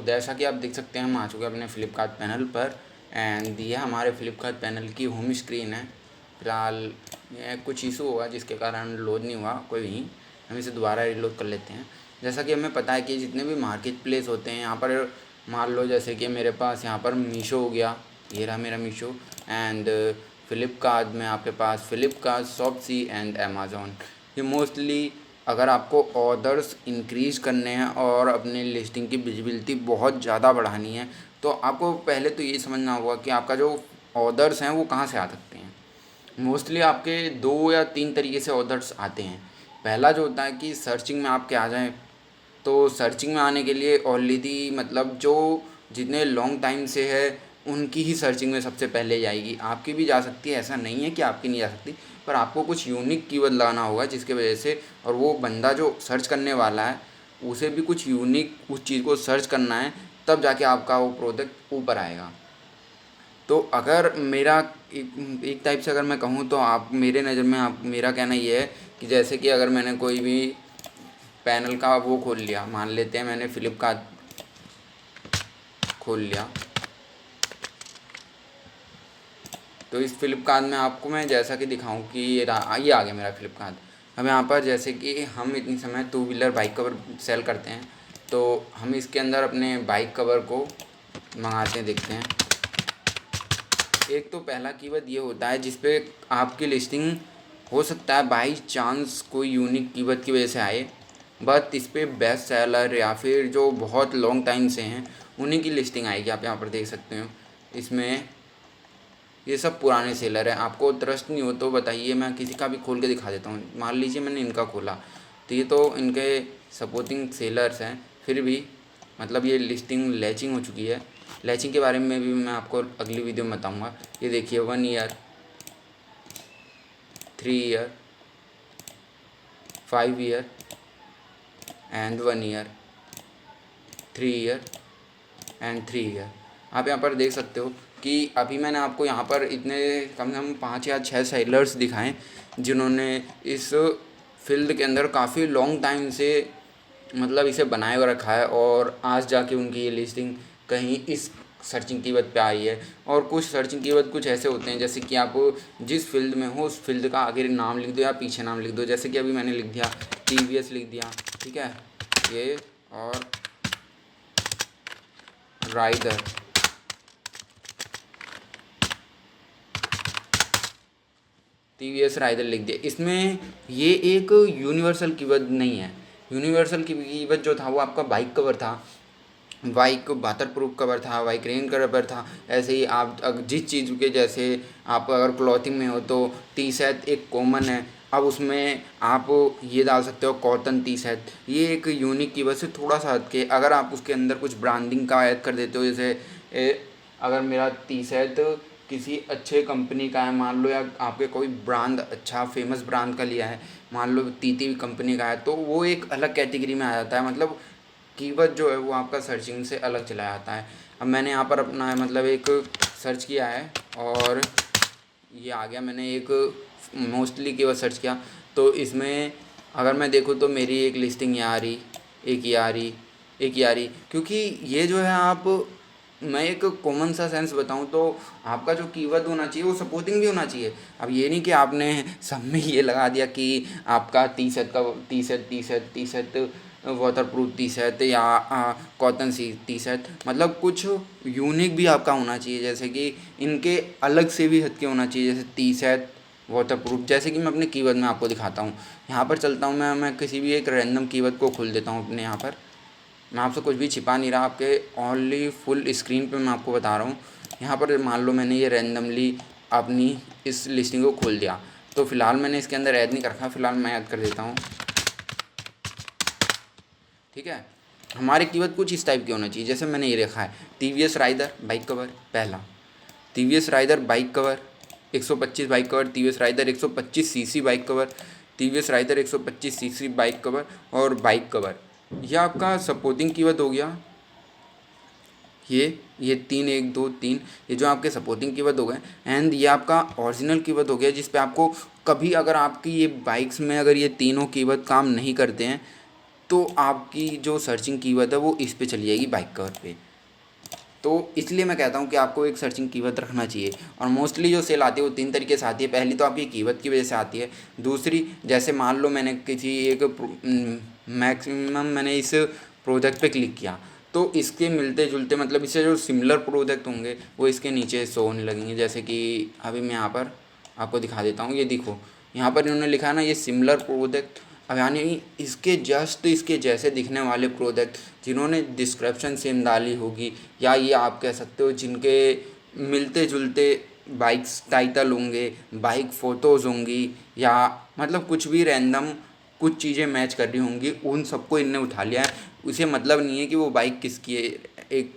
जैसा कि आप देख सकते हैं हम आ चुके हैं अपने फ्लिपकार्ट पैनल पर एंड ये हमारे फ्लिपकार्ट पैनल की होम स्क्रीन है। फ़िलहाल ये कुछ इशू हुआ जिसके कारण लोड नहीं हुआ, कोई नहीं, हम इसे दोबारा रीलोड कर लेते हैं। जैसा कि हमें पता है कि जितने भी मार्केट प्लेस होते हैं यहाँ पर, मान लो जैसे कि मेरे पास यहाँ पर मीशो हो गया, ये रहा मेरा मीशो, एंड फ्लिपकार्ट में आपके पास फ्लिपकार्ट, शॉपसी एंड अमेज़ॉन। ये मोस्टली अगर आपको ऑर्डर्स इंक्रीज़ करने हैं और अपने लिस्टिंग की विजिबिलिटी बहुत ज़्यादा बढ़ानी है, तो आपको पहले तो ये समझना होगा कि आपका जो ऑर्डर्स हैं वो कहाँ से आ सकते हैं। मोस्टली आपके 2 या 3 तरीके से ऑर्डर्स आते हैं। पहला जो होता है कि सर्चिंग में आपके आ जाएँ, तो सर्चिंग में आने के लिए ऑलरेडी मतलब जो जितने लॉन्ग टाइम से है उनकी ही सर्चिंग में सबसे पहले जाएगी। आपकी भी जा सकती है, ऐसा नहीं है कि आपकी नहीं जा सकती, पर आपको कुछ यूनिक कीवर्ड लगाना होगा जिसके वजह से, और वो बंदा जो सर्च करने वाला है उसे भी कुछ यूनिक उस चीज़ को सर्च करना है, तब जाके आपका वो प्रोडक्ट ऊपर आएगा। तो अगर मेरा एक टाइप से अगर मैं कहूँ तो आप मेरे नज़र में, आप मेरा कहना ये है कि जैसे कि अगर मैंने कोई भी पैनल का वो खोल लिया, मान लेते हैं मैंने फ्लिपकार्ट खोल लिया, तो इस फ्लिपकार्ट में आपको मैं जैसा कि दिखाऊं कि ये आ गया मेरा फ्लिपकार्ट। अब यहाँ पर जैसे कि हम इतनी समय 2 व्हीलर बाइक कवर सेल करते हैं, तो हम इसके अंदर अपने बाइक कवर को मंगाते हैं, देखते हैं। एक तो पहला कीवर्ड ये होता है जिस पे आपकी लिस्टिंग हो सकता है बाई चांस कोई यूनिक कीवर्ड की वजह से आए, बट इस पर बेस्ट सेलर या फिर जो बहुत लॉन्ग टाइम से हैं उन्हीं की लिस्टिंग आएगी। आप यहाँ पर देख सकते हो, इसमें ये सब पुराने सेलर हैं। आपको ट्रस्ट नहीं हो तो बताइए, मैं किसी का भी खोल के दिखा देता हूँ। मान लीजिए मैंने इनका खोला, तो ये तो इनके सपोर्टिंग सेलर्स हैं, फिर भी मतलब ये लिस्टिंग लैचिंग हो चुकी है। लैचिंग के बारे में भी मैं आपको अगली वीडियो में बताऊँगा। ये देखिए 1 year, 3 year, 5 year and 1 year, 3 year and 3 year. आप यहाँ पर देख सकते हो कि अभी मैंने आपको यहाँ पर इतने कम से कम 5 या 6 सेलर्स दिखाएं जिन्होंने इस फील्ड के अंदर काफ़ी लॉन्ग टाइम से मतलब इसे बनाए हुए रखा है, और आज जाके उनकी ये लिस्टिंग कहीं इस सर्चिंग कीवर्ड पे आई है। और कुछ सर्चिंग कीवर्ड कुछ ऐसे होते हैं जैसे कि आप जिस फील्ड में हो उस फील्ड का आगे नाम लिख दो या पीछे नाम लिख दो। जैसे कि अभी मैंने लिख दिया TVS लिख दिया, ठीक है, ये, और राइडर, TVS राइडर लिख दिया। इसमें ये एक यूनिवर्सल कीवर्ड नहीं है। यूनिवर्सल कीवर्ड जो था वो आपका बाइक कवर था, बाइक वाटर प्रूफ कवर था, बाइक रेन कवर था। ऐसे ही आप जिस चीज़ के, जैसे आप अगर क्लॉथिंग में हो तो टी शर्ट एक कॉमन है, अब उसमें आप ये डाल सकते हो कॉटन टी शर्ट। ये एक यूनिक कीवर्ड से थोड़ा सा हट के अगर आप उसके अंदर कुछ ब्रांडिंग का ऐड कर देते हो, जैसे अगर मेरा टी शर्ट किसी अच्छे कंपनी का है, मान लो, या आपके कोई ब्रांड अच्छा फेमस ब्रांड का लिया है, मान लो TT कंपनी का है, तो वो एक अलग कैटेगरी में आ जाता है। मतलब कीवर्ड जो है वो आपका सर्चिंग से अलग चला जाता है। अब मैंने यहाँ पर अपना मतलब एक सर्च किया है और ये आ गया। मैंने एक मोस्टली कीवर्ड सर्च किया, तो इसमें अगर मैं देखूँ तो मेरी एक लिस्टिंग ये आ रही, एक ये आ रही, एक ये आ रही। क्योंकि ये जो है, आप, मैं एक कॉमन सा सेंस बताऊं तो आपका जो कीवर्ड होना चाहिए वो सपोर्टिंग भी होना चाहिए। अब ये नहीं कि आपने सब में ये लगा दिया कि आपका T shirt water proof T shirt या कॉटन सी टी शर्ट, मतलब कुछ यूनिक भी आपका होना चाहिए। जैसे कि इनके अलग से भी हटके होना चाहिए, जैसे टी शर्ट वाटर प्रूफ। जैसे कि मैं अपने कीवर्ड में आपको दिखाता हूँ, यहाँ पर चलता हूँ, मैं किसी भी एक रैंडम कीवर्ड को खोल देता हूँ अपने यहाँ पर। मैं आपसे कुछ भी छिपा नहीं रहा, आपके ओनली फुल स्क्रीन पे मैं आपको बता रहा हूँ। यहाँ पर मान लो मैंने ये रैंडमली अपनी इस लिस्टिंग को खोल दिया, तो फ़िलहाल मैंने इसके अंदर ऐड नहीं कर रखा, फ़िलहाल मैं ऐड कर देता हूँ, ठीक है। हमारे कीवर्ड कुछ इस टाइप के होना चाहिए, जैसे मैंने ये रखा है TVS राइडर बाइक कवर, पहला TVS rider bike cover 125 bike cover, TVS rider 125 CC bike cover, TVS rider 125 CC bike cover और बाइक कवर। यह आपका सपोर्टिंग कीवर्ड हो गया। ये 3 1 2 3 ये जो आपके सपोर्टिंग कीवर्ड हो गए, एंड ये आपका ओरिजिनल कीवर्ड हो गया, जिस पे आपको कभी, अगर आपकी ये बाइक्स में अगर ये तीनों कीवर्ड काम नहीं करते हैं तो आपकी जो सर्चिंग कीवर्ड है वो इस पे चली जाएगी, बाइक कवर पे। तो इसलिए मैं कहता हूँ कि आपको एक सर्चिंग कीवर्ड रखना चाहिए। और मोस्टली जो सेल आती है वो 3 तरीके से आती है। पहली तो आपकी कीवर्ड की वजह से आती है। दूसरी, जैसे मान लो मैंने किसी एक मैक्सिमम मैंने इस प्रोजेक्ट पे क्लिक किया, तो इसके मिलते जुलते मतलब इससे जो सिमिलर प्रोजेक्ट होंगे वो इसके नीचे शो होने लगेंगे। जैसे कि अभी मैं यहाँ पर आपको दिखा देता हूँ, ये देखो यहाँ पर इन्होंने लिखा है ना, ये सिमिलर प्रोजेक्ट। अब यानी इसके जस्ट इसके जैसे दिखने वाले प्रोजेक्ट जिन्होंने डिस्क्रिप्शन सेम डाली होगी, या ये आप कह सकते हो जिनके मिलते जुलते बाइक्स टाइटल होंगे, बाइक फ़ोटोज़ होंगी, या मतलब कुछ भी रैंडम कुछ चीज़ें मैच कर रही होंगी, उन सबको इनने उठा लिया है। उसे मतलब नहीं है कि वो बाइक किसकी है। एक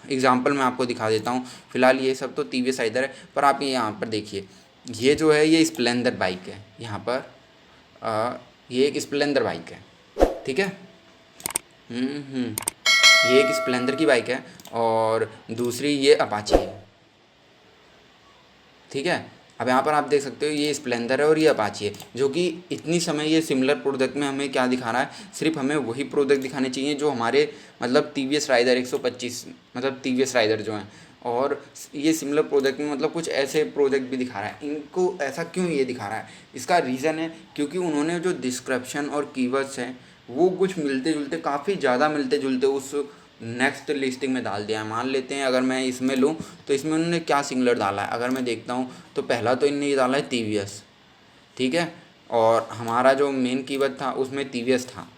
एग्ज़ाम्पल मैं आपको दिखा देता हूँ। फ़िलहाल ये सब तो टीवीएस राइडर है, पर आप ये यहाँ पर देखिए, ये जो है ये स्प्लेंडर बाइक है। यहाँ पर ये एक स्प्लेंडर बाइक है, ठीक है। ये एक स्प्लेंडर की बाइक है और दूसरी ये अपाची है, ठीक है। अब यहाँ पर आप देख सकते हो ये स्प्लेंडर है और ये अपाची है, जो कि इतनी समय ये सिमिलर प्रोडक्ट में हमें क्या दिखा रहा है, सिर्फ हमें वही प्रोडक्ट दिखाने चाहिए जो हमारे मतलब टीवीएस राइडर 125 मतलब टीवीएस राइडर जो हैं। और ये सिमिलर प्रोडक्ट में मतलब कुछ ऐसे प्रोडक्ट भी दिखा रहा है। इनको ऐसा क्यों ये दिखा रहा है, इसका रीज़न है क्योंकि उन्होंने जो डिस्क्रिप्शन और कीवर्ड्स हैं वो कुछ मिलते जुलते, काफ़ी ज़्यादा मिलते जुलते उस नेक्स्ट लिस्टिंग में डाल दिया है। मान लेते हैं अगर मैं इसमें लूँ तो इसमें उन्होंने क्या सिंगलर डाला है, अगर मैं देखता हूँ तो पहला तो इनने ये डाला है टीवीएस, ठीक है। और हमारा जो मेन कीवर्ड था उसमें टीवीएस था,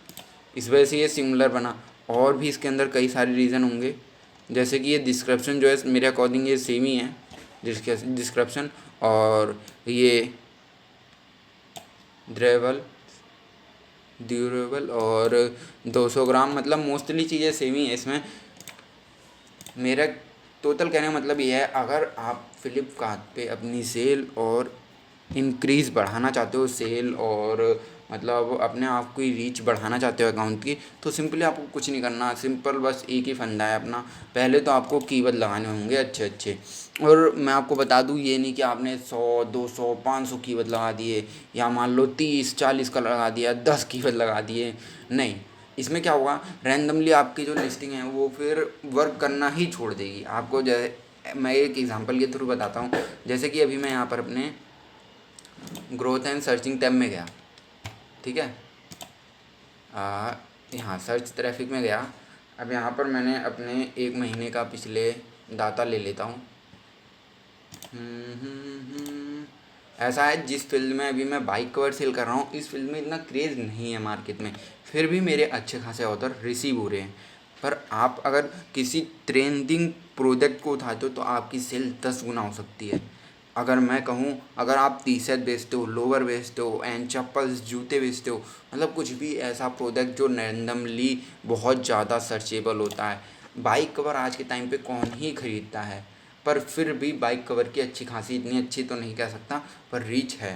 इस वजह से ये सिंगुलर बना। और भी इसके अंदर कई सारे रीज़न होंगे, जैसे कि ये डिस्क्रिप्शन जो है मेरे अकॉर्डिंग ये सेम ही है डिस्क्रिप्शन। और ये ड्यूरेबल और 200 ग्राम, मतलब मोस्टली चीज़ें सेम ही है इसमें। मेरा टोटल कहने का मतलब ये है, अगर आप फ्लिपकार्ट पे अपनी सेल और इंक्रीज़ बढ़ाना चाहते हो, सेल और मतलब अपने आप की रीच बढ़ाना चाहते हो अकाउंट की, तो सिंपली आपको कुछ नहीं करना, सिंपल बस एक ही फंडा है अपना। पहले तो आपको कीवर्ड लगाने होंगे अच्छे अच्छे। और मैं आपको बता दूं, ये नहीं कि आपने 100 200 500 कीवर्ड लगा दिए, या मान लो 30 40 का लगा दिया, 10 कीवर्ड लगा दिए, नहीं। इसमें क्या होगा, रैंडमली आपकी जो लिस्टिंग है वो फिर वर्क करना ही छोड़ देगी आपको। जैसे मैं एक एग्जांपल के थ्रू बताता हूँ, जैसे कि अभी मैं यहाँ पर अपने ग्रोथ एंड सर्चिंग टैब में गया, ठीक है। यहाँ सर्च ट्रैफिक में गया। अब यहाँ पर मैंने अपने 1 महीने का पिछले डाटा ले लेता हूँ। ऐसा है, जिस फील्ड में अभी मैं बाइक कवर सेल कर रहा हूँ, इस फील्ड में इतना क्रेज़ नहीं है मार्केट में, फिर भी मेरे अच्छे खासे ऑर्डर रिसीव हो रहे हैं। पर आप अगर किसी ट्रेंडिंग प्रोडक्ट को उठाते हो तो आपकी सेल 10 गुना हो सकती है। अगर मैं कहूँ, अगर आप टी शर्ट बेचते हो, लोअर बेचते हो एंड चप्पल्स जूते बेचते हो, मतलब कुछ भी ऐसा प्रोडक्ट जो रैंडमली बहुत ज़्यादा सर्चेबल होता है। बाइक कवर आज के टाइम पे कौन ही खरीदता है, पर फिर भी बाइक कवर की अच्छी खासी, इतनी अच्छी तो नहीं कह सकता पर रीच है।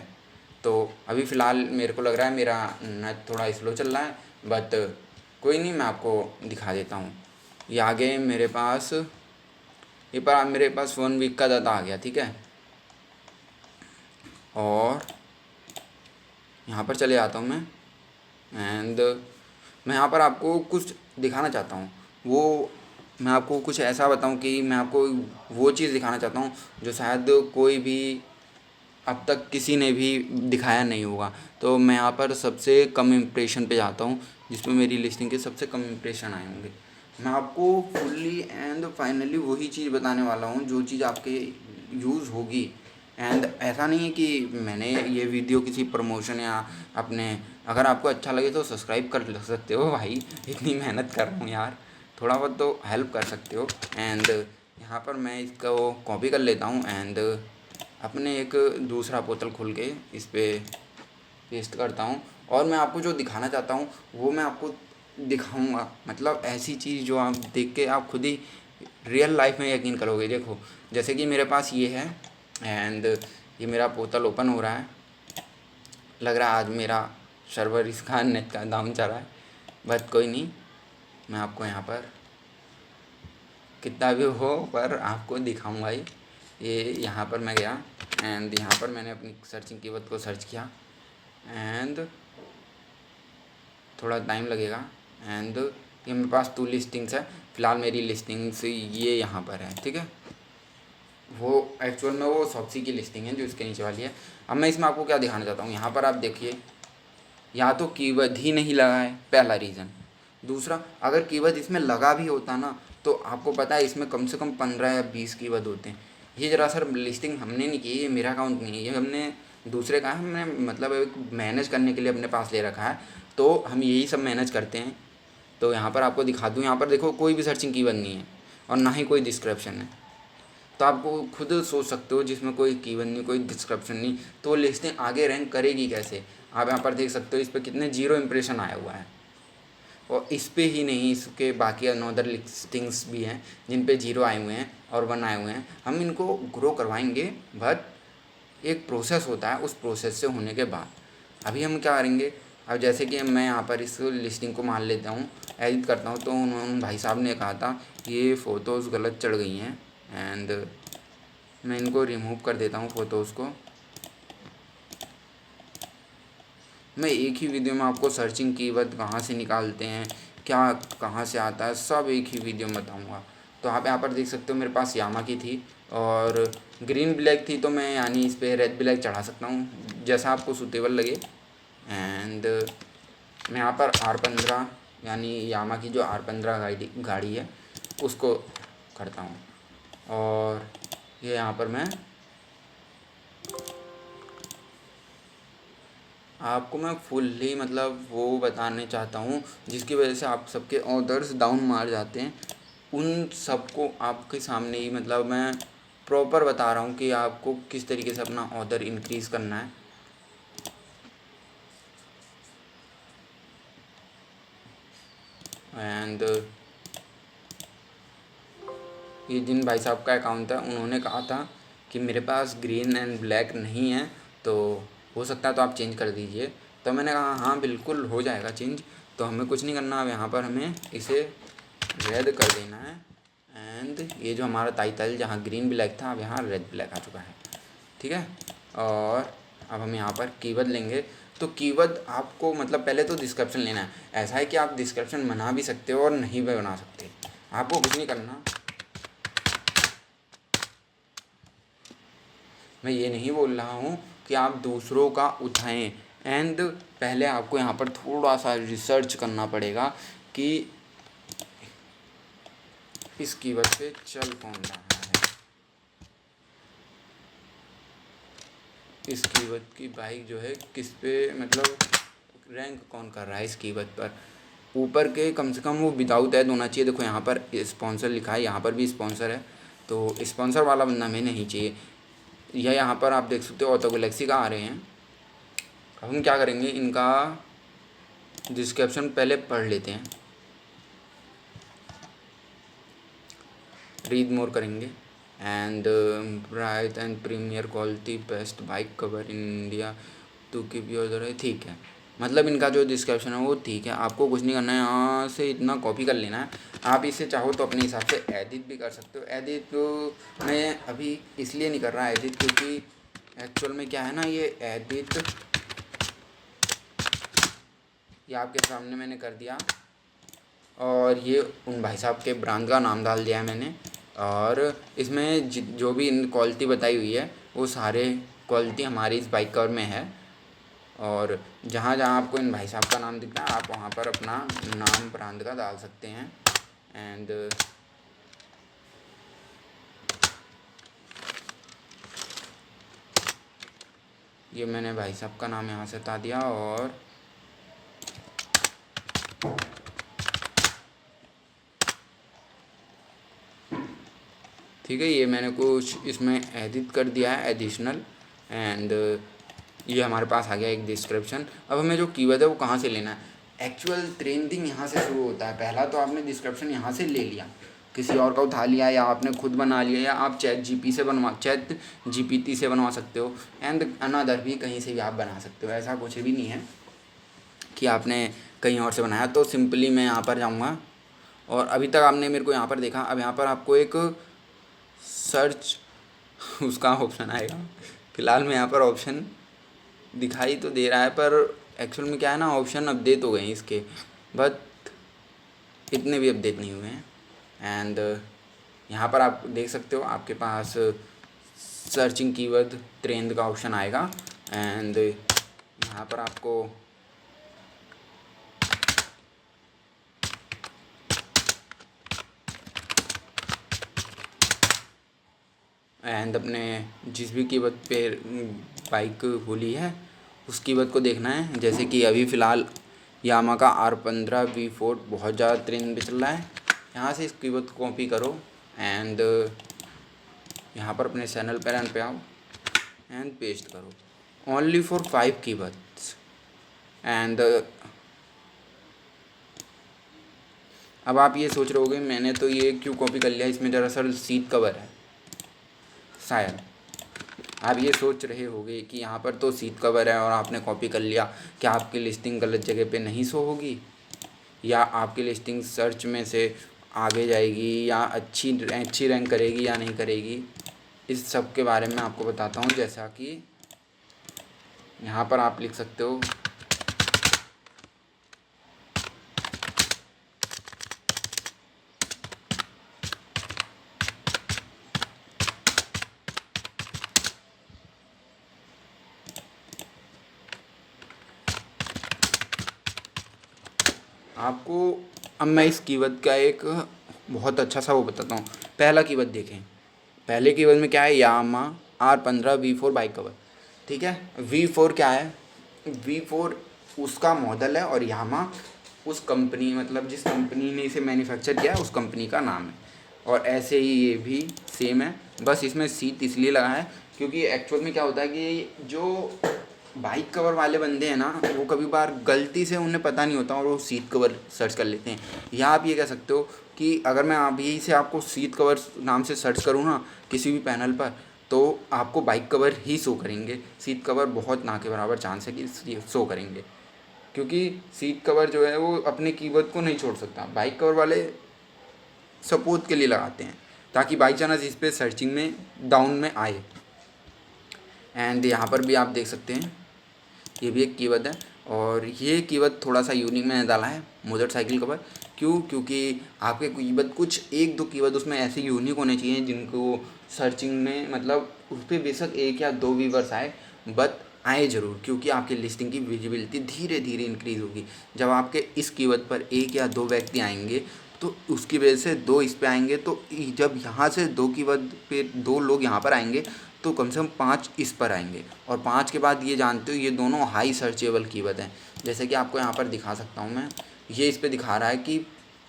तो अभी फ़िलहाल मेरे को लग रहा है मेरा नेट थोड़ा स्लो चल रहा है, बट कोई नहीं, मैं आपको दिखा देता हूँ। ये आगे मेरे पास, ये पर मेरे पास 1 वीक का डाटा आ गया, ठीक है। और यहाँ पर चले जाता हूँ मैं, एंड मैं यहाँ पर आपको कुछ दिखाना चाहता हूँ। वो मैं आपको कुछ ऐसा बताऊँ कि मैं आपको वो चीज़ दिखाना चाहता हूँ जो शायद कोई भी अब तक किसी ने भी दिखाया नहीं होगा। तो मैं यहाँ पर सबसे कम इम्प्रेशन पे जाता हूँ, जिसमें मेरी लिस्टिंग के सबसे कम इम्प्रेशन आए होंगे। मैं आपको फुल्ली एंड फाइनली वही चीज़ बताने वाला हूँ जो चीज़ आपके यूज़ होगी। एंड ऐसा नहीं है कि मैंने ये वीडियो किसी प्रमोशन या अपने, अगर आपको अच्छा लगे तो सब्सक्राइब कर सकते हो भाई, इतनी मेहनत कर रहा हूँ यार, थोड़ा बहुत तो हेल्प कर सकते हो। एंड यहाँ पर मैं इसको कॉपी कर लेता हूँ एंड अपने एक दूसरा पोर्टल खोल के इस पर पेस्ट करता हूँ। और मैं आपको जो दिखाना चाहता हूँ वो मैं आपको दिखाऊंगा, मतलब ऐसी चीज़ जो आप देख के आप खुद ही रियल लाइफ में यकीन करोगे। देखो, जैसे कि मेरे पास ये है एंड ये मेरा पोर्टल ओपन हो रहा है। लग रहा है आज मेरा सर्वर इसका नेट का डाउन चल रहा है, बट कोई नहीं, मैं आपको यहाँ पर कितना भी हो पर आपको दिखाऊंगा ही। ये यहाँ पर मैं गया एंड यहाँ पर मैंने अपनी सर्चिंग कीवर्ड को सर्च किया एंड थोड़ा टाइम लगेगा। एंड ये मेरे पास 2 लिस्टिंग्स है, फ़िलहाल मेरी लिस्टिंग्स ये यहाँ पर है, ठीक है। वो एक्चुअल में वो शॉप्सी की लिस्टिंग है जो इसके नीचे वाली है। अब मैं इसमें आपको क्या दिखाना चाहता हूँ, यहाँ पर आप देखिए, या तो कीवर्ड ही नहीं लगा है, पहला रीज़न। दूसरा, अगर कीवर्ड इसमें लगा भी होता ना, तो आपको पता है इसमें कम से कम 15 या 20 कीवर्ड होते हैं। ये जरा सर लिस्टिंग हमने नहीं की, ये मेरा अकाउंट नहीं है, ये हमने दूसरे का है, हमने मतलब एक मैनेज करने के लिए अपने पास ले रखा है, तो हम यही सब मैनेज करते हैं। तो यहाँ पर आपको दिखा दूँ, यहाँ पर देखो कोई भी सर्चिंग कीवर्ड नहीं है और ना ही कोई डिस्क्रिप्शन है। तो आपको खुद सोच सकते हो, जिसमें कोई कीवर्ड नहीं, कोई डिस्क्रिप्शन नहीं, तो वो लिस्टिंग आगे रैंक करेगी कैसे। आप यहाँ पर देख सकते हो इस पर कितने 0 इंप्रेशन आया हुआ है। और इस पे ही नहीं, इसके बाकी अनदर लिस्टिंग्स भी हैं जिन पे 0 आए हुए हैं और 1 आए हुए हैं। हम इनको ग्रो करवाएंगे, बट एक प्रोसेस होता है, उस प्रोसेस से होने के बाद अभी हम क्या करेंगे। अब जैसे कि मैं यहाँ पर इस लिस्टिंग को मान लेता हूँ, एडिट करता हूँ, तो उन्होंने भाई साहब ने कहा था ये फ़ोटोज़ गलत चढ़ गई हैं, एंड मैं इनको रिमूव कर देता हूँ फ़ोटोज़ को। मैं एक ही वीडियो में आपको सर्चिंग कीवर्ड कहाँ से निकालते हैं, क्या कहाँ से आता है, सब एक ही वीडियो में बताऊँगा। तो आप यहाँ पर देख सकते हो मेरे पास यामा की थी और ग्रीन ब्लैक थी, तो मैं यानी इस पर रेड ब्लैक चढ़ा सकता हूँ जैसा आपको सूटेबल लगे। एंड मैं यहाँ पर R15 यानी यामा की जो R15 गाड़ी है उसको करता हूँ। और ये यहाँ पर मैं आपको मैं फुल्ली मतलब वो बताने चाहता हूँ जिसकी वजह से आप सबके ऑर्डर्स डाउन मार जाते हैं, उन सबको आपके सामने ही मतलब मैं प्रॉपर बता रहा हूँ कि आपको किस तरीके से अपना ऑर्डर इंक्रीज़ करना है। एंड ये जिन भाई साहब का अकाउंट है उन्होंने कहा था कि मेरे पास ग्रीन एंड ब्लैक नहीं है, तो हो सकता है तो आप चेंज कर दीजिए। तो मैंने कहा हाँ बिल्कुल हो जाएगा चेंज। तो हमें कुछ नहीं करना, अब यहाँ पर हमें इसे रेड कर देना है। एंड ये जो हमारा टाइटल जहाँ ग्रीन ब्लैक था, अब यहाँ रेड ब्लैक आ चुका है, ठीक है। और अब हम यहाँ पर कीवर्ड लेंगे। तो कीवर्ड आपको मतलब पहले तो डिस्क्रिप्शन लेना है। ऐसा है कि आप डिस्क्रिप्शन बना भी सकते हो और नहीं भी बना सकते, आपको कुछ नहीं करना। मैं ये नहीं बोल रहा हूँ कि आप दूसरों का उठाएं, एंड पहले आपको यहाँ पर थोड़ा सा रिसर्च करना पड़ेगा कि इस कीवर्ड पे चल कौन रहा है, इस कीवर्ड की बाइक जो है किस पे मतलब रैंक कौन कर रहा है इस कीवर्ड पर। ऊपर के कम से कम वो विदाउट ऐड होना चाहिए। देखो यहाँ पर स्पॉन्सर लिखा है, यहाँ पर भी स्पॉन्सर है, तो स्पॉन्सर वाला बंदा हमें नहीं चाहिए। यह यहाँ पर आप देख सकते हो ऑटो गैलेक्सी का आ रहे हैं। अब हम क्या करेंगे, इनका डिस्क्रिप्शन पहले पढ़ लेते हैं, रीड मोर करेंगे। And bright and premier quality best bike cover in India to keep your, ठीक है। मतलब इनका जो डिस्क्रिप्शन है वो ठीक है, आपको कुछ नहीं करना है, यहाँ से इतना कॉपी कर लेना है। आप इसे चाहो तो अपने हिसाब से एडिट भी कर सकते हो। एडिट तो मैं अभी इसलिए नहीं कर रहा एडिट, क्योंकि एक्चुअल में क्या है ना, ये एडिट ये आपके सामने मैंने कर दिया, और ये उन भाई साहब के ब्रांड का नाम डाल दिया है मैंने। और इसमें जो भी इन क्वालिटी बताई हुई है वो सारे क्वालिटी हमारी इस बाइक कवर में है। और जहाँ जहाँ आपको इन भाई साहब का नाम दिखता है आप वहाँ पर अपना नाम ब्रांड का डाल सकते हैं। एंड ये मैंने भाई साहब का नाम यहाँ से हटा दिया। और ठीक है, ये मैंने कुछ इसमें एडिट कर दिया है एडिशनल। एंड ये हमारे पास आ गया एक डिस्क्रिप्शन। अब हमें जो कीवर्ड है वो कहाँ से लेना है, एक्चुअल ट्रेंडिंग यहाँ से शुरू होता है। पहला तो आपने डिस्क्रिप्शन यहाँ से ले लिया, किसी और का उठा लिया, या आपने खुद बना लिया, या आप चैट जीपीटी से बनवा सकते हो। एंड अनदर भी कहीं से भी आप बना सकते हो, ऐसा कुछ भी नहीं है कि आपने कहीं और से बनाया। तो सिंपली मैं यहाँ पर जाऊँगा, और अभी तक आपने मेरे को यहाँ पर देखा। अब यहाँ पर आपको एक सर्च उसका ऑप्शन आएगा। फ़िलहाल मैं यहाँ पर ऑप्शन दिखाई तो दे रहा है, पर एक्चुअल में क्या है ना, ऑप्शन अपडेट हो गए हैं इसके, बट इतने भी अपडेट नहीं हुए हैं। एंड यहाँ पर आप देख सकते हो आपके पास सर्चिंग कीवर्ड ट्रेंड का ऑप्शन आएगा। एंड यहाँ पर आपको अपने जिस भी कीवर्ड पे बाइक खोली है उस कीवर्ड को देखना है। जैसे कि अभी फ़िलहाल यामा का R15V4 बहुत ज़्यादा ट्रेंड पे चल रहा है। यहाँ से इस कीवर्ड को कॉपी करो एंड यहाँ पर अपने चैनल पर रन पे आओ एंड पेस्ट करो, ओनली फॉर 5 कीवर्ड्स। एंड अब आप ये सोच रहे होगे मैंने तो ये क्यों कॉपी कर लिया, इसमें दरअसल सीट कवर है। शायद आप ये सोच रहे होगे कि यहाँ पर तो सीट कवर है और आपने कॉपी कर लिया, क्या आपकी लिस्टिंग गलत जगह पे नहीं शो होगी, या आपकी लिस्टिंग सर्च में से आगे जाएगी, या अच्छी रैंक करेगी या नहीं करेगी। इस सब के बारे में आपको बताता हूँ। जैसा कि यहाँ पर आप लिख सकते हो आपको। अब मैं इस कीवर्ड का एक बहुत अच्छा सा वो बताता हूँ। पहला कीवर्ड देखें, पहले कीवर्ड में क्या है, यामा R15V4 बाइक कवर। ठीक है, V4 क्या है, V4 उसका मॉडल है और यामा उस कंपनी, मतलब जिस कंपनी ने इसे मैन्युफैक्चर किया है उस कंपनी का नाम है। और ऐसे ही ये भी सेम है, बस इसमें सीट इसलिए लगा है क्योंकि एक्चुअल में क्या होता है कि जो बाइक कवर वाले बंदे हैं ना, वो कभी बार गलती से उन्हें पता नहीं होता और वो सीट कवर सर्च कर लेते हैं। या आप ये कह सकते हो कि अगर मैं अभी से आपको सीट कवर नाम से सर्च करूँ ना किसी भी पैनल पर, तो आपको बाइक कवर ही शो करेंगे। सीट कवर बहुत ना के बराबर चांस है कि शो करेंगे, क्योंकि सीट कवर जो है वो अपने कीवर्ड को नहीं छोड़ सकता। बाइक कवर वाले सपोर्ट के लिए लगाते हैं ताकि बाई चांस इस पर सर्चिंग में डाउन में आए। एंड यहाँ पर भी आप देख सकते हैं ये भी एक कीवर्ड है, और ये कीवर्ड थोड़ा सा यूनिक मैंने डाला है, मोटरसाइकिल कवर। क्यों, क्योंकि आपके कीवर्ड कुछ एक दो कीवर्ड उसमें ऐसे यूनिक होने चाहिए जिनको सर्चिंग में, मतलब उस पर बेशक एक या दो व्यूवर्स आए, बट आए ज़रूर, क्योंकि आपकी लिस्टिंग की विजिबिलिटी धीरे धीरे इंक्रीज़ होगी। जब आपके इस कीवर्ड पर एक या दो व्यक्ति आएंगे तो उसकी वजह से दो इस पे आएंगे, तो जब यहाँ से दो कीवर्ड पे दो लोग यहाँ पर आएंगे तो कम से कम 5 इस पर आएंगे। और 5 के बाद ये जानते हो ये दोनों हाई सर्चेबल कीवर्ड हैं। जैसे कि आपको यहाँ पर दिखा सकता हूँ मैं, ये इस पे दिखा रहा है कि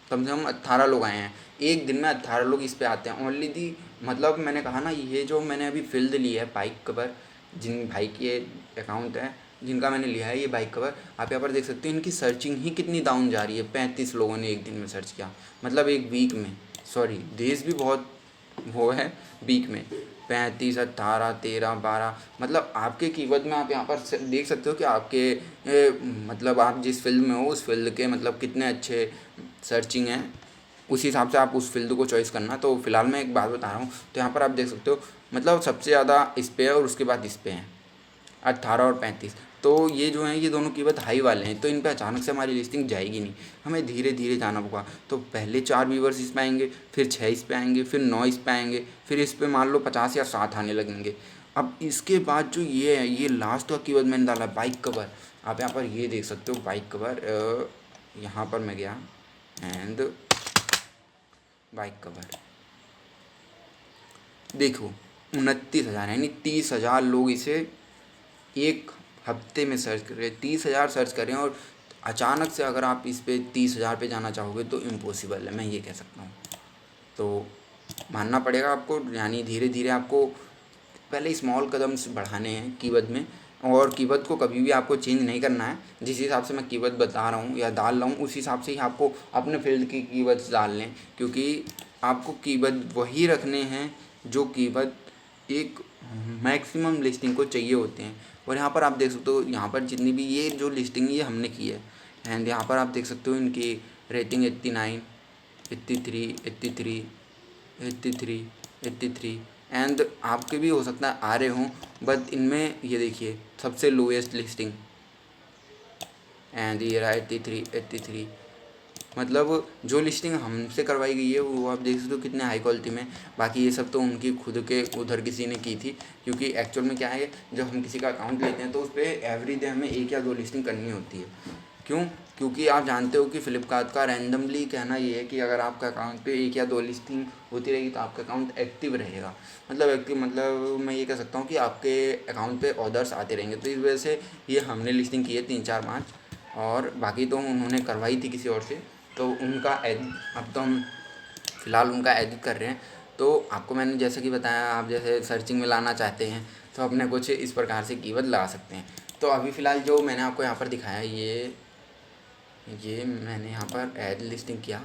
कम से कम 18 लोग आए हैं, एक दिन में 18 लोग इस पे आते हैं ओनली दी। मतलब मैंने कहा ना, ये जो मैंने अभी फील्ड ली है बाइक कवर, जिन भाई की ये अकाउंट है जिनका मैंने लिया है ये बाइक कवर, आप यहाँ पर देख सकते हैं इनकी सर्चिंग ही कितनी डाउन जा रही है। 35 लोगों ने एक दिन में सर्च किया, मतलब एक वीक में, सॉरी देश भी बहुत वो है, वीक में 35, 18, 13, 12, मतलब आपके कीवर्ड में आप यहाँ पर देख सकते हो कि आपके मतलब आप जिस फील्ड में हो उस फील्ड के मतलब कितने अच्छे सर्चिंग हैं। उसी हिसाब से आप उस फील्ड को चॉइस करना। तो फिलहाल मैं एक बात बता रहा हूँ, तो यहाँ पर आप देख सकते हो मतलब सबसे ज़्यादा इस पे है और उसके बाद इस पे हैं 18 और 35। तो ये जो हैं ये दोनों कीवर्ड हाई वाले हैं, तो इन पे अचानक से हमारी लिस्टिंग जाएगी नहीं, हमें धीरे धीरे जाना होगा। तो पहले 4 व्यूवर्स इस पे आएंगे, फिर 6 इस पे आएंगे, फिर 9 इस पे आएंगे, फिर इस पे मान लो 50 या 60 आने लगेंगे। अब इसके बाद जो ये है, ये लास्ट का कीवर्ड मैंने डाला बाइक कवर। आप यहाँ पर ये देख सकते हो बाइक कवर, यहाँ पर मैं गया एंड बाइक कवर देखो 29,000 यानी 30,000 लोग इसे एक हफ्ते में सर्च कर रहे हैं। 30,000 सर्च कर रहे हैं, और अचानक से अगर आप इस पे 30,000 पे जाना चाहोगे तो इम्पॉसिबल है, मैं ये कह सकता हूँ। तो मानना पड़ेगा आपको, यानी धीरे धीरे आपको पहले स्मॉल कदम बढ़ाने हैं कीवर्ड में, और कीवर्ड को कभी भी आपको चेंज नहीं करना है। जिस हिसाब से मैं कीवर्ड बता रहा हूँ या डाल रहा हूँ उस हिसाब से ही आपको अपने फील्ड की कीवर्ड्स डालने, क्योंकि आपको कीवर्ड वही रखने हैं जो कीवर्ड एक मैक्सिमम लिस्टिंग को चाहिए होते हैं। और यहाँ पर आप देख सकते हो, यहाँ पर जितनी भी ये जो लिस्टिंग ये हमने की है, एंड यहाँ पर आप देख सकते हो इनकी रेटिंग 89, 83, 83, 83, 83, एंड आपके भी हो सकता है आ रहे हों, बट इनमें ये देखिए सबसे लोएस्ट लिस्टिंग एंड ये रहा 83। मतलब जो लिस्टिंग हमसे करवाई गई है वो आप देख सकते हो कितने हाई क्वालिटी में। बाकी ये सब तो उनकी खुद के उधर किसी ने की थी, क्योंकि एक्चुअल में क्या है, जब हम किसी का अकाउंट लेते हैं तो उस पर एवरी डे हमें 1 या 2 लिस्टिंग करनी होती है। क्यों? क्योंकि आप जानते हो कि फ्लिपकार्ट का रैंडमली कहना ये है कि अगर आपका अकाउंट पे 1 या 2 लिस्टिंग होती रहेगी तो आपका अकाउंट एक्टिव रहेगा। मतलब एक्टिव मतलब मैं ये कह सकता हूँ कि आपके अकाउंट पे ऑर्डर्स आते रहेंगे। तो इस वजह से ये हमने लिस्टिंग की है 3-4-5, और बाकी तो उन्होंने करवाई थी किसी और से, तो उनका अब तो हम फ़िलहाल उनका एडिट कर रहे हैं। तो आपको मैंने जैसे कि बताया, आप जैसे सर्चिंग में लाना चाहते हैं तो अपने कुछ इस प्रकार से कीवर्ड लगा सकते हैं। तो अभी फ़िलहाल जो मैंने आपको यहाँ पर दिखाया, ये मैंने यहाँ पर ऐड लिस्टिंग किया,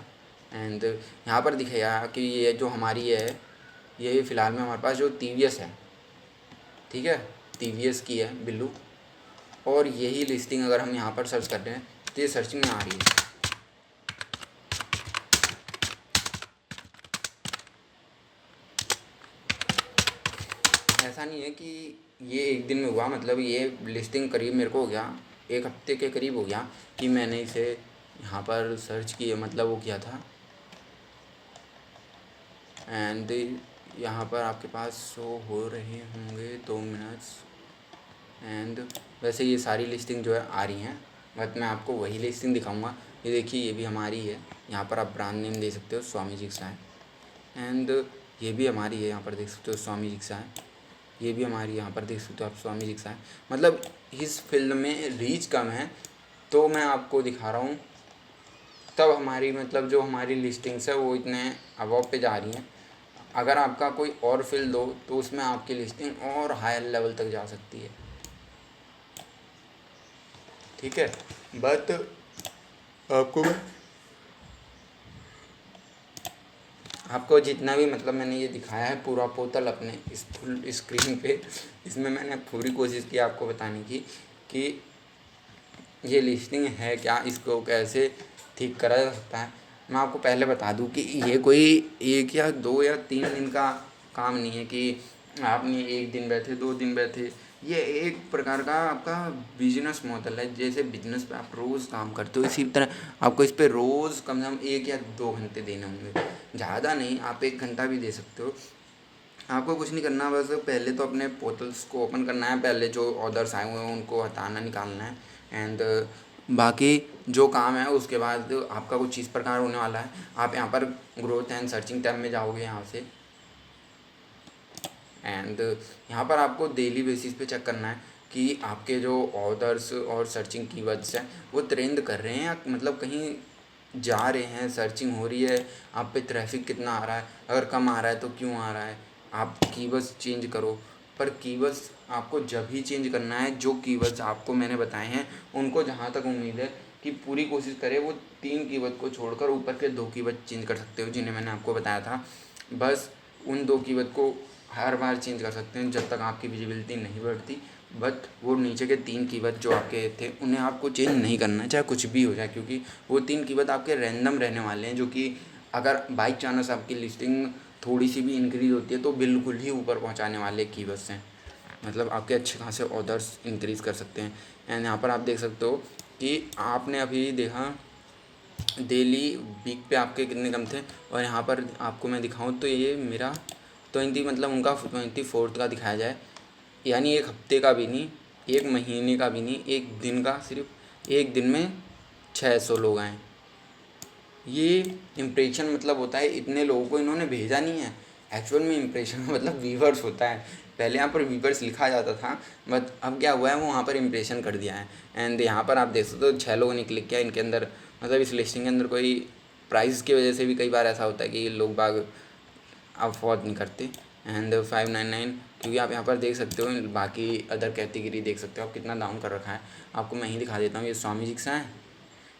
एंड यहाँ पर दिखाया कि ये जो हमारी है, ये फ़िलहाल में हमारे पास जो TVS है, ठीक है, TVS की है बिल्लू। और यही लिस्टिंग अगर हम यहाँ पर सर्च करते हैं तो ये सर्चिंग में आ रही है। ऐसा नहीं है कि ये एक दिन में हुआ, मतलब ये लिस्टिंग करीब मेरे को हो गया 1 हफ्ते के करीब हो गया कि मैंने इसे यहाँ पर सर्च किया, मतलब वो किया था। एंड यहाँ पर आपके पास शो हो रहे होंगे 2 मिनट्स। एंड वैसे ये सारी लिस्टिंग जो है आ रही हैं, बट मैं आपको वही लिस्टिंग दिखाऊंगा। ये देखिए, ये भी हमारी है। यहाँ पर आप ब्रांड नेम दे सकते हो, स्वामी जिक्सा है। एंड ये भी हमारी है, यहाँ पर देख सकते हो स्वामी जिक्सा है। ये भी हमारी यहाँ पर देख सकते हो आप, स्वामी जिक्सा है। मतलब इस फील्ड में रीच कम है, तो मैं आपको दिखा रहा हूँ। तब हमारी मतलब जो हमारी लिस्टिंग्स है वो इतने अबव पे जा रही हैं। अगर आपका कोई और फील्ड हो तो उसमें आपकी लिस्टिंग और हायर लेवल तक जा सकती है, ठीक है। बट आपको जितना भी मतलब मैंने ये दिखाया है पूरा पोर्टल अपने इस फुल स्क्रीन पे, इसमें मैंने पूरी कोशिश की आपको बताने की कि ये लिस्टिंग है क्या, इसको कैसे ठीक करा जा सकता है। मैं आपको पहले बता दूं कि ये कोई 1 या 2 या 3 दिन का काम नहीं है कि आपने 1 दिन बैठे 2 दिन बैठे। ये एक प्रकार का आपका बिजनेस मॉडल है। जैसे बिजनेस पे आप रोज़ काम करते हो, इसी तरह आपको इस पर रोज़ कम से कम 1 या 2 घंटे देने होंगे, ज़्यादा नहीं। आप 1 घंटा भी दे सकते हो। आपको कुछ नहीं करना, बस पहले तो अपने पोर्टल्स को ओपन करना है, पहले जो ऑर्डर्स आए हुए हैं उनको हटाना निकालना है। एंड बाकी जो काम है उसके बाद आपका कुछ इस प्रकार होने वाला है। आप यहाँ पर ग्रोथ एंड सर्चिंग टैब में जाओगे यहाँ से, एंड यहाँ पर आपको डेली बेसिस पे चेक करना है कि आपके जो ऑर्डर्स और सर्चिंग कीवर्ड्स हैं वो ट्रेंड कर रहे हैं या मतलब कहीं जा रहे हैं, सर्चिंग हो रही है, आप पे ट्रैफिक कितना आ रहा है। अगर कम आ रहा है तो क्यों आ रहा है, आप कीवर्ड्स चेंज करो। पर कीवर्ड्स आपको जब ही चेंज करना है, जो कीवर्ड्स आपको मैंने बताए हैं उनको जहाँ तक उम्मीद है कि पूरी कोशिश करें, वो 3 कीवर्ड को छोड़कर ऊपर के 2 कीवर्ड चेंज कर सकते हो जिन्हें मैंने आपको बताया था। बस उन 2 कीवर्ड को हर बार चेंज कर सकते हैं जब तक आपकी विजिबिलिटी नहीं बढ़ती। बट वो नीचे के 3 कीवर्ड जो आपके थे उन्हें आपको चेंज नहीं करना है, चाहे कुछ भी हो जाए, क्योंकि वो 3 कीवर्ड आपके रैंडम रहने वाले हैं, जो कि अगर बाई चांस आपकी लिस्टिंग थोड़ी सी भी इंक्रीज़ होती है तो बिल्कुल ही ऊपर पहुंचाने वाले कीवर्ड्स हैं। मतलब आपके अच्छे खासे ऑर्डर्स इंक्रीज़ कर सकते हैं। एंड यहाँ पर आप देख सकते हो कि आपने अभी देखा डेली वीक पे आपके कितने कम थे, और यहाँ पर आपको मैं दिखाऊँ तो ये मेरा 20 मतलब उनका 24 का दिखाया जाए, यानी 1 हफ्ते का भी नहीं, 1 महीने का भी नहीं, 1 दिन का, सिर्फ 1 दिन में 600 लोग आए। ये इम्प्रेशन मतलब होता है, इतने लोगों को इन्होंने भेजा नहीं है। एक्चुअल में इम्प्रेशन मतलब व्यूवर्स होता है। पहले यहाँ पर व्यूवर्स लिखा जाता था, बट अब क्या हुआ है, वो वहाँ पर इम्प्रेशन कर दिया है। एंड यहाँ पर आप देख सकते हो 6 लोगों ने क्लिक किया। इनके अंदर मतलब इस लिस्टिंग के अंदर कोई प्राइस की वजह से भी कई बार ऐसा होता है कि लोग बाग अफोर्ड नहीं करते। एंड 599, क्योंकि आप यहाँ पर देख सकते हो बाकी अदर कैटेगरी देख सकते हो आप कितना डाउन कर रखा है। आपको मैं ही दिखा देता हूँ। ये स्वामी जिक्सा है,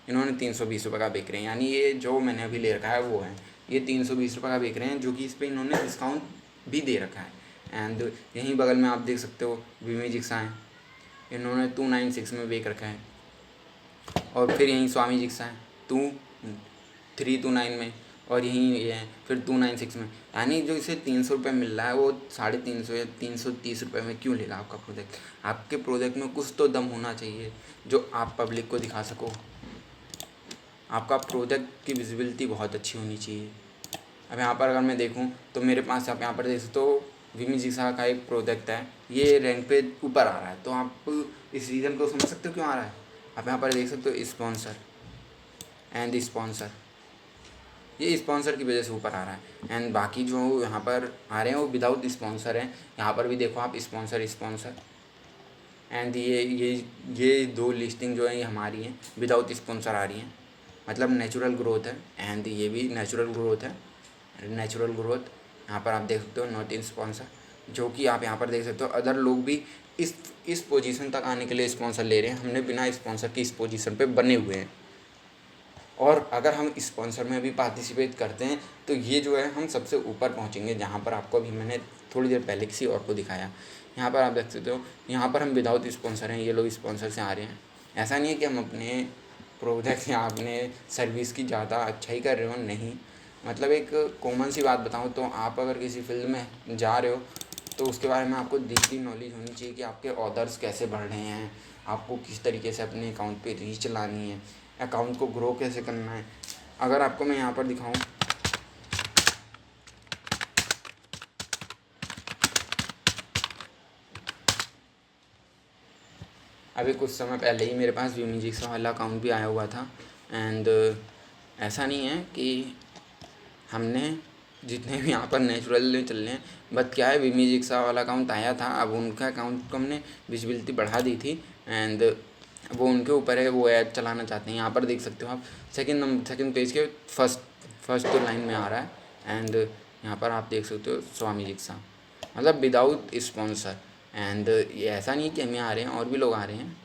इन्होंने 320 रुपये का बेच रहे हैं, यानी ये जो मैंने अभी ले रखा है वो है, ये 320 रुपये का बेच रहे हैं, जो कि इस पर इन्होंने डिस्काउंट भी दे रखा है। एंड यहीं बगल में आप देख सकते हो विमी जिक्सा है, इन्होंने 296 में बेच रखा है। और फिर यहीं स्वामी जिक्सा है 2329 में, और यहीं ये है फिर 296 में, यानी जो इसे 300 रुपये मिल रहा है वो 350 या 330 रुपये में क्यों लेगा आपका प्रोजेक्ट। आपके प्रोजेक्ट में कुछ तो दम होना चाहिए जो आप पब्लिक को दिखा सको। आपका प्रोजेक्ट की विजिबिलिटी बहुत अच्छी होनी चाहिए। अब यहाँ पर अगर मैं देखूँ तो मेरे पास आप यहाँ पर देख सकते हो विमी जिक्सा का एक प्रोजेक्ट है, ये रैंक पे ऊपर आ रहा है। तो आप इस रीज़न को समझ सकते हो क्यों आ रहा है। आप यहाँ पर देख सकते हो स्पॉन्सर एंड स्पॉन्सर, ये स्पॉन्सर की वजह से ऊपर आ रहा है। एंड बाकी जो यहाँ पर आ रहे हैं वो विदाउट स्पॉन्सर हैं। यहाँ पर भी देखो आप स्पॉन्सर स्पॉन्सर एंड ये दो लिस्टिंग जो है ये हमारी हैं विदाउट स्पॉन्सर आ रही हैं, मतलब नेचुरल ग्रोथ है। एंड ये भी नेचुरल ग्रोथ है, नेचुरल ग्रोथ यहाँ पर आप देख सकते हो नॉट इन स्पॉन्सर, जो कि आप यहाँ पर देख सकते हो अदर लोग भी इस पोजीशन तक आने के लिए स्पॉन्सर ले रहे हैं। हमने बिना स्पॉन्सर की इस पोजीशन पे बने हुए हैं, और अगर हम स्पॉन्सर में भी पार्टिसिपेट करते हैं तो ये जो है हम सबसे ऊपर पहुँचेंगे, जहाँ पर आपको अभी मैंने थोड़ी देर पहले किसी और को दिखाया। यहाँ पर आप देख सकते हो यहाँ पर हम विदाउट स्पॉन्सर हैं, ये लोग स्पॉन्सर से आ रहे हैं। ऐसा नहीं है कि हम अपने प्रोजेक्ट या अपने सर्विस की ज़्यादा अच्छाई कर रहे हो, नहीं। मतलब एक कॉमन सी बात बताऊँ तो आप अगर किसी फील्ड में जा रहे हो तो उसके बारे में आपको डीपली नॉलेज होनी चाहिए कि आपके ऑर्डर्स कैसे बढ़ रहे हैं, आपको किस तरीके से अपने अकाउंट पे रीच लानी है, अकाउंट को ग्रो कैसे करना है। अगर आपको मैं यहाँ पर दिखाऊँ, अभी कुछ समय पहले ही मेरे पास विमी जिक्सा वाला अकाउंट भी आया हुआ था। एंड ऐसा नहीं है कि हमने जितने भी यहाँ पर नेचुरल चल रहे हैं, बट क्या है विमी जिक्सा वाला अकाउंट आया था, अब उनका अकाउंट को हमने विजिबिलिटी बढ़ा दी थी। एंड वो उनके ऊपर है, वो ऐड चलाना चाहते हैं। यहाँ पर देख सकते हो आप सेकंड पेज के फर्स्ट लाइन में आ रहा है। एंड यहाँ पर आप देख सकते हो स्वामी जिक्सा, मतलब विदाउट स्पॉन्सर। एंड ये ऐसा नहीं है कि हम यहाँ आ रहे हैं, और भी लोग आ रहे हैं,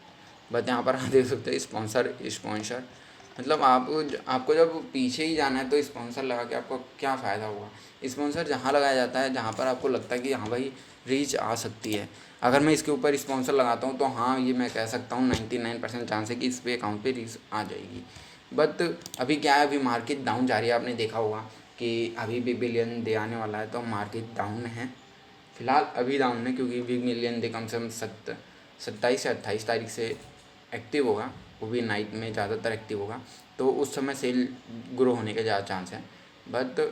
बट यहाँ पर आप देख सकते हो स्पॉन्सर मतलब आपको जब पीछे ही जाना है तो स्पॉन्सर लगा के आपको क्या फ़ायदा हुआ। स्पॉन्सर जहाँ लगाया जाता है जहाँ पर आपको लगता है कि हाँ भाई रीच आ सकती है। अगर मैं इसके ऊपर स्पॉन्सर लगाता हूँ तो हाँ ये मैं कह सकता हूँ 99% चांस है कि इस पे अकाउंट पे रीच आ जाएगी। बट अभी क्या है, अभी मार्केट डाउन जा रही है। आपने देखा होगा कि अभी बिग बिलियन डे आने वाला है, तो मार्केट डाउन है फ़िलहाल, अभी डाउन है, क्योंकि बिग बिलियन डे कम से कम 27 से 28 तारीख से एक्टिव होगा, वो भी नाइट में ज़्यादातर एक्टिव होगा। तो उस समय सेल ग्रो होने के ज़्यादा चांस है। बट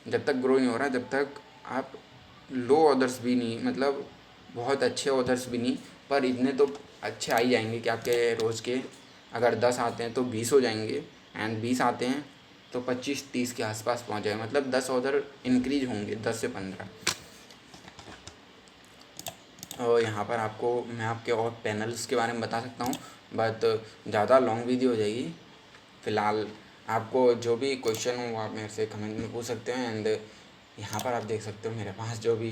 जब तक ग्रो नहीं हो रहा, जब तक आप लो ऑर्डर्स भी नहीं, मतलब बहुत अच्छे ऑर्डर्स भी नहीं, पर इतने तो अच्छे आ ही जाएंगे कि आपके रोज़ के अगर 10 आते हैं तो 20 हो जाएंगे, एंड 20 आते हैं तो 25-30 के आसपास पहुंच जाएगा, मतलब 10 ऑर्डर इंक्रीज होंगे, 10 से 15। और यहाँ पर आपको मैं आपके और पैनल्स के बारे में बता सकता हूँ, बट ज़्यादा लॉन्ग वीडियो हो जाएगी। फ़िलहाल आपको जो भी क्वेश्चन हो वो आप मेरे से कमेंट में पूछ सकते हो। एंड यहाँ पर आप देख सकते हो मेरे पास जो भी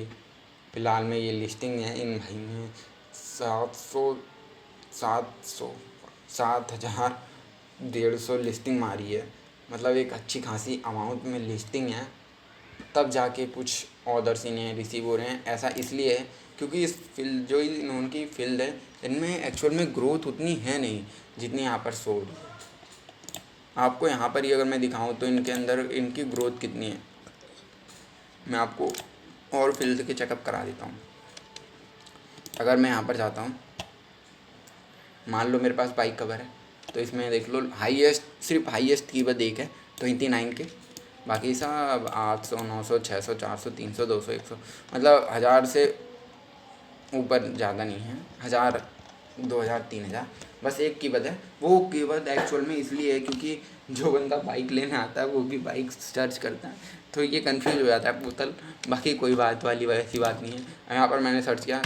फ़िलहाल में ये लिस्टिंग है, इन भाई ने 7,150 लिस्टिंग मारी है, मतलब एक अच्छी खासी अमाउंट में लिस्टिंग है, तब जाके कुछ ऑर्डर्स इन्हें रिसीव हो रहे हैं। ऐसा इसलिए है क्योंकि इस फील्ड जो इनकी फील्ड है इनमें एक्चुअल में ग्रोथ उतनी है नहीं जितनी यहाँ पर शो हो रही है। आपको यहाँ पर ही अगर मैं दिखाऊँ तो इनके अंदर इनकी ग्रोथ कितनी है, मैं आपको और फील्ड के चेकअप करा देता हूँ। अगर मैं यहाँ पर जाता हूँ, मान लो मेरे पास बाइक कवर है, तो इसमें देख लो सिर्फ हाईएस्ट कीवर्ड एक है 29 के, बाकी सब 800, 900, 600, 400, 300, 200, 100, मतलब 1000 से ऊपर ज़्यादा नहीं है। 1000, 2000, 3000 बस एक कीवर्ड है। वो कीवर्ड एक्चुअल में इसलिए है क्योंकि जो बंदा बाइक लेने आता है वो भी बाइक सर्च करता है, तो ये कंफ्यूज हो जाता है बोतल। बाकी कोई बात वाली वैसी बात नहीं है। यहाँ पर मैंने सर्च किया,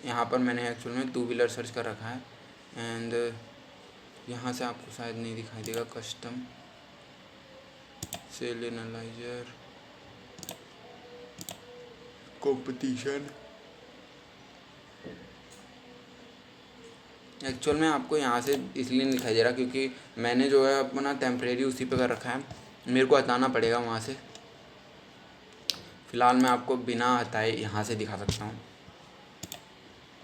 यहाँ पर मैंने एक्चुअल में 2 व्हीलर सर्च कर रखा है। एंड यहाँ से आपको शायद नहीं दिखाई देगा, custom sale analyser competition. Actual में आपको यहाँ से इसलिए नहीं दिखाई दे रहा क्योंकि मैंने जो है अपना टेम्परेरी उसी पे कर रखा है, मेरे को हटाना पड़ेगा वहाँ से। फ़िलहाल मैं आपको बिना हटाए यहाँ से दिखा सकता हूँ।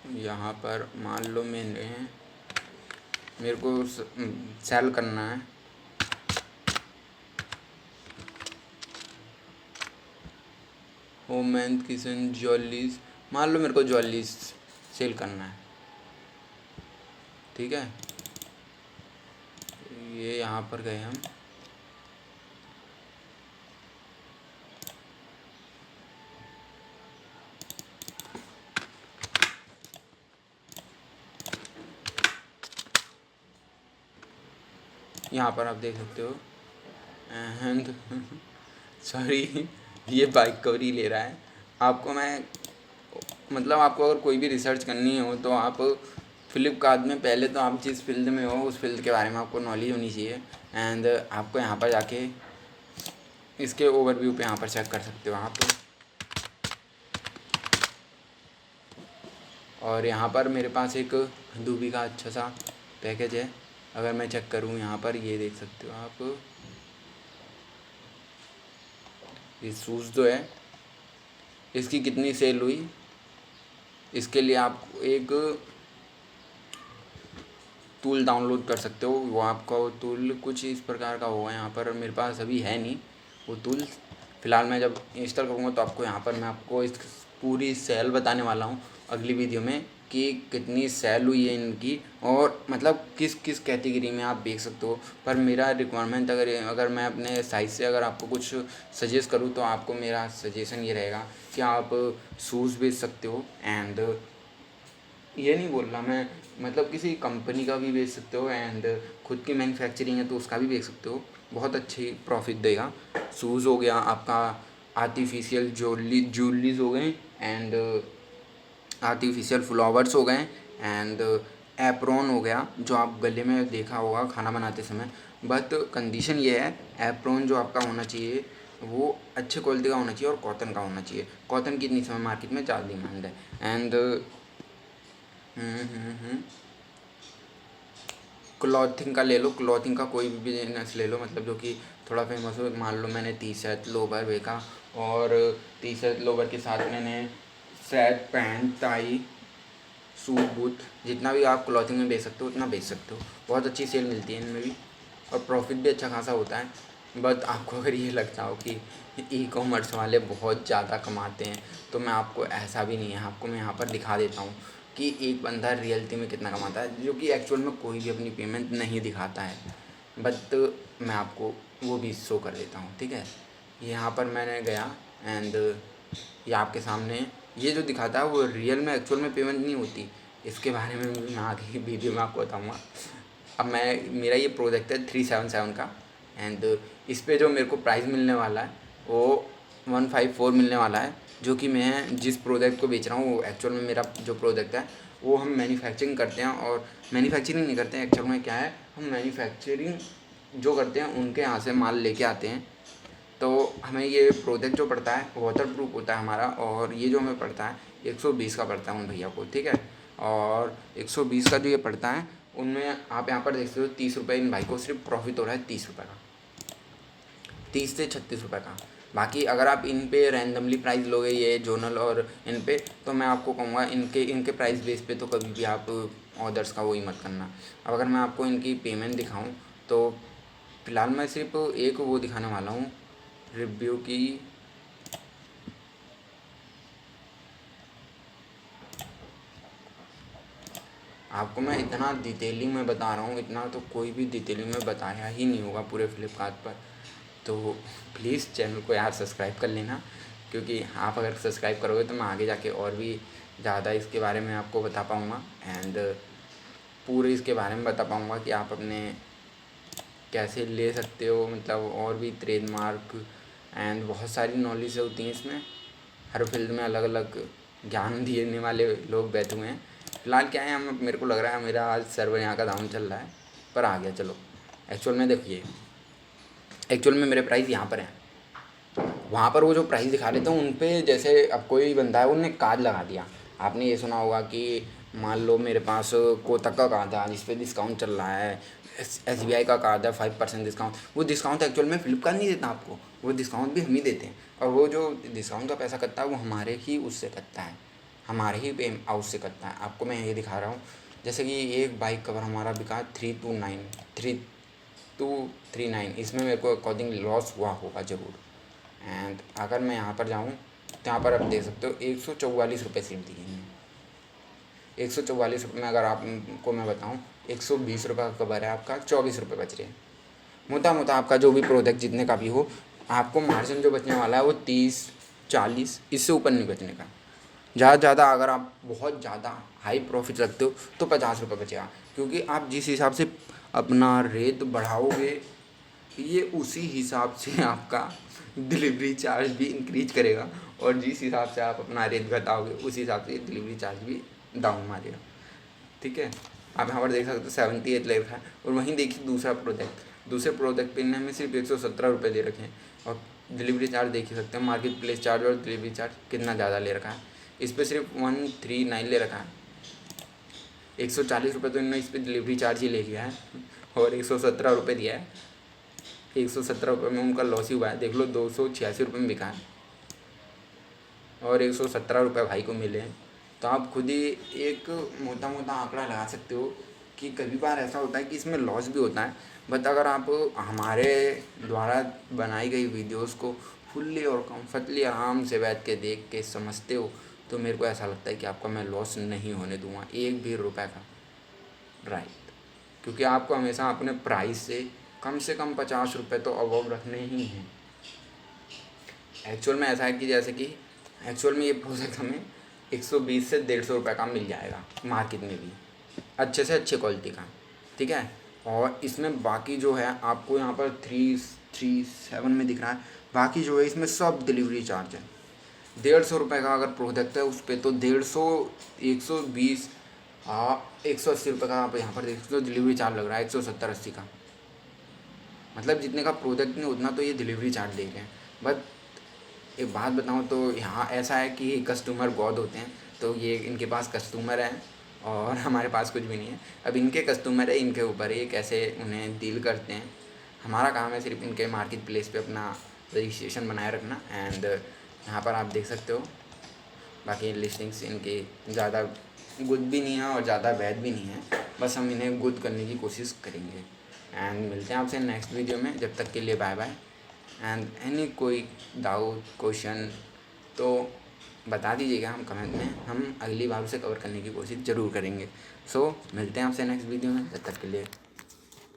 यहाँ पर मान लो मेरे को सेल करना है। होम एंड किचन ज्वेलरीज, मान लो मेरे को ज्वेलरीज सेल करना है, ठीक है। ये यहाँ पर गए हम, यहाँ पर आप देख सकते हो एंड सॉरी ये बाइक कवर ही ले रहा है। आपको मैं मतलब आपको अगर कोई भी रिसर्च करनी हो तो आप फ्लिपकार्ट में पहले तो आप जिस फील्ड में हो उस फील्ड के बारे में आपको नॉलेज होनी चाहिए। एंड आपको यहाँ पर जाके इसके ओवरव्यू पे यहाँ पर चेक कर सकते हो आप। और यहाँ पर मेरे पास एक दूबी का अच्छा सा पैकेज है। अगर मैं चेक करूँ यहाँ पर, ये देख सकते हो आप, ये शूज़ जो है इसकी कितनी सेल हुई, इसके लिए आप एक टूल डाउनलोड कर सकते हो। वो आपका वो टूल कुछ इस प्रकार का होगा, यहाँ पर मेरे पास अभी है नहीं वो टूल। फ़िलहाल मैं जब इंस्टॉल करूँगा तो आपको यहाँ पर मैं आपको इस पूरी सेल बताने वाला हूँ अगली वीडियो में कि कितनी सेल हुई है इनकी, और मतलब किस किस कैटेगरी में आप बेच सकते हो। पर मेरा रिक्वायरमेंट अगर मैं अपने साइज से अगर आपको कुछ सजेस्ट करूँ तो आपको मेरा सजेशन ये रहेगा कि आप शूज़ बेच सकते हो। एंड ये नहीं बोल रहा मैं, मतलब किसी कंपनी का भी बेच सकते हो, एंड खुद की मैन्युफैक्चरिंग है तो उसका भी बेच सकते हो, बहुत अच्छी प्रॉफिट देगा। शूज़ हो गया आपका, आर्टिफिशियल ज्वेलरीज हो गए, एंड आर्टिफिशियल फ्लावर्स हो गए, एंड एप्रॉन हो गया जो आप गले में देखा होगा खाना बनाते समय। बट कंडीशन ये है, एप्रॉन जो आपका होना चाहिए वो अच्छे क्वालिटी का होना चाहिए और कॉटन का होना चाहिए। कॉटन की इतनी समय मार्केट में ज़्यादा डिमांड है। एंड क्लॉथिंग का ले लो, क्लॉथिंग का कोई भी बिजनेस ले लो, मतलब जो कि थोड़ा फेमस हो। मान लो मैंने टी शर्ट लोवर बेचा, और टी शर्ट लोवर के साथ मैंने shirt pant tie suit boot, जितना भी आप क्लॉथिंग में बेच सकते हो उतना बेच सकते हो। बहुत अच्छी सेल मिलती है इनमें भी, और प्रॉफिट भी अच्छा खासा होता है। बट आपको अगर ये लगता हो कि ई कॉमर्स वाले बहुत ज़्यादा कमाते हैं तो मैं आपको, ऐसा भी नहीं है। आपको मैं यहाँ पर दिखा देता हूँ कि एक बंदा रियलिटी में कितना कमाता है, जो कि एक्चुअल में कोई भी अपनी पेमेंट नहीं दिखाता है। बट मैं आपको वो भी शो कर देता हूँ, ठीक है। यहाँ पर मैंने गया, एंड ये आपके सामने ये जो दिखाता है वो रियल में एक्चुअल में पेमेंट नहीं होती। इसके बारे में मैं आगे की वीडियो में आपको बताऊँगा। अब मेरा ये प्रोजेक्ट है 377 का, एंड इस पे जो मेरे को प्राइस मिलने वाला है वो 154 मिलने वाला है। जो कि मैं जिस प्रोडक्ट को बेच रहा हूँ वो एक्चुअल में मेरा जो प्रोडक्ट है वो हम मैन्युफैक्चरिंग करते हैं, और मैन्युफैक्चरिंग नहीं करते हैं एक्चुअल में। क्या है, हम मैन्युफैक्चरिंग जो करते हैं उनके यहाँ से माल लेके आते हैं। तो हमें ये प्रोडक्ट जो पड़ता है वाटर प्रूफ होता है हमारा, और ये जो हमें पड़ता है 120 का पड़ता है उन भैया को, ठीक है। और 120 का जो ये पड़ता है उनमें आप यहाँ पर देख सकते हो 30 रुपये इन भाई को सिर्फ प्रॉफिट हो रहा है, 30 रुपये का, 30 से 36 रुपये का। बाकी अगर आप इन पे रैंडमली प्राइस लोगे ये जोनल और इन पे, तो मैं आपको कहूँगा इनके प्राइस बेस पे तो कभी भी आप ऑर्डर्स का वही मत करना। अब अगर मैं आपको इनकी पेमेंट दिखाऊँ तो फ़िलहाल मैं सिर्फ एक वो दिखाने वाला हूँ रिव्यू की। आपको मैं इतना डिटेलिंग में बता रहा हूँ, इतना तो कोई भी डिटेलिंग में बताया ही नहीं होगा पूरे फ्लिपकार्ट पर। तो प्लीज़ चैनल को यार सब्सक्राइब कर लेना, क्योंकि आप अगर सब्सक्राइब करोगे तो मैं आगे जाके और भी ज़्यादा इसके बारे में आपको बता पाऊँगा, एंड पूरे इसके बारे में बता पाऊँगा कि आप अपने कैसे ले सकते हो, मतलब और भी ट्रेडमार्क एंड बहुत सारी नॉलेज होती हैं इसमें। हर फील्ड में अलग अलग ज्ञान देने वाले लोग बैठे हुए हैं। फ़िलहाल क्या है, हम मेरे को लग रहा है मेरा आज सर्वर यहाँ का डाउन चल रहा है, पर आ गया चलो। एक्चुअल में देखिए, एक्चुअल में मेरे प्राइस यहाँ पर हैं, वहाँ पर वो जो प्राइस दिखा रहे थे उन पे, जैसे अब कोई बंदा है उन्होंने कार्ड लगा दिया। आपने ये सुना होगा कि मान लो मेरे पास कोटक का कार्ड है जिस पे डिस्काउंट चल रहा है, SBI का कार्ड है 5% डिस्काउंट। वो डिस्काउंट एक्चुअल में फ्लिपकार्ट नहीं देता आपको, वो डिस्काउंट भी हम ही देते हैं, और वो जो डिस्काउंट का पैसा कटता है वो हमारे ही उससे कटता है। हमारे ही पे हाउस से कटता है। आपको मैं ये दिखा रहा हूँ, जैसे कि एक बाइक कवर हमारा बिका 3239, इसमें मेरे को अकॉर्डिंग लॉस हुआ होगा ज़रूर। एंड अगर मैं यहाँ पर जाऊँ तो यहाँ पर आप देख सकते हो 144 रुपये सिर्फ दिए हैं। 144 रुपये में अगर आपको मैं बताऊँ 120 रुपये का कवर है आपका, 24 रुपये बच रहे हैं। मोटा मोटा आपका जो भी प्रोडक्ट जितने का भी हो, आपको मार्जिन जो बचने वाला है वो 30-40, इससे ऊपर नहीं बचने का। ज़्यादा ज़्यादा अगर आप बहुत ज़्यादा हाई प्रॉफिट रखते हो तो 50 रुपये बचेगा, क्योंकि आप जिस हिसाब से अपना रेट बढ़ाओगे ये उसी हिसाब से आपका डिलीवरी चार्ज भी इंक्रीज करेगा, और जिस हिसाब से आप अपना रेट घटाओगे उस हिसाब से डिलीवरी चार्ज भी डाउन मारेगा। ठीक है, आप यहाँ पर देख सकते हो 78 ले रखा है। और वहीं देखिए दूसरे प्रोडक्ट पे इन्होंने सिर्फ 117 रुपये दे रखे हैं, और डिलीवरी चार्ज देख ही सकते हैं, मार्केट प्लेस चार्ज और डिलीवरी चार्ज कितना ज़्यादा ले रखा है। इस पर सिर्फ 139 ले रखा है। 140 रुपये तो इन्होंने इस पर डिलीवरी चार्ज ही ले लिया है, और 117 रुपये दिया है। 117 रुपये में उनका लॉस ही हुआ है। देख लो 286 रुपये में बिका है, और 117 रुपये भाई को मिले हैं। तो आप खुद ही एक मोटा मोटा आंकड़ा लगा सकते हो कि कभी बार ऐसा होता है कि इसमें लॉस भी होता है। बट अगर आप हमारे द्वारा बनाई गई वीडियोस को फुल्ली और कम्फर्टली आराम से बैठ के देख के समझते हो, तो मेरे को ऐसा लगता है कि आपका मैं लॉस नहीं होने दूंगा एक भी रुपए का। राइट, क्योंकि आपको हमेशा अपने प्राइस से कम 50 रुपये तो अबव रखने ही हैं। एक्चुअल में ऐसा है कि जैसे कि एक्चुअल में ये प्रोडक्ट हमें 120 से 150 रुपये का मिल जाएगा मार्केट में भी, अच्छे से अच्छे क्वालिटी का। ठीक है, और इसमें बाकी जो है आपको यहाँ पर 337 में दिख रहा है, बाकी जो है इसमें सब डिलीवरी चार्ज है। 150 रुपये का अगर प्रोडक्ट है उस पर तो 150, 120, 180 रुपये का आप यहाँ पर देख सकते हो डिलीवरी चार्ज लग रहा है, 170-80 का। मतलब जितने का प्रोडक्ट नहीं उतना तो ये डिलीवरी चार्ज ले रहे हैं। बट एक बात बताऊँ तो यहाँ ऐसा है कि कस्टमर गॉड होते हैं, तो ये इनके पास कस्टमर हैं और हमारे पास कुछ भी नहीं है। अब इनके कस्टमर है, इनके ऊपर ये कैसे उन्हें डील करते हैं। हमारा काम है सिर्फ इनके मार्केट प्लेस पे अपना रजिस्ट्रेशन बनाए रखना। एंड यहाँ पर आप देख सकते हो बाकी लिस्टिंग्स इनकी ज़्यादा गुड भी नहीं है और ज़्यादा बैड भी नहीं है, बस हम इन्हें गुड करने की कोशिश करेंगे। एंड मिलते हैं आपसे नेक्स्ट वीडियो में, जब तक के लिए बाय बाय। एंड एनी कोई डाउट क्वेश्चन तो बता दीजिएगा हम कमेंट में, हम अगली बार उसे कवर करने की कोशिश ज़रूर करेंगे। सो मिलते हैं आपसे नेक्स्ट वीडियो में, जब तक के लिए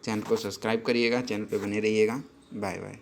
चैनल को सब्सक्राइब करिएगा, चैनल पे बने रहिएगा। Bye bye.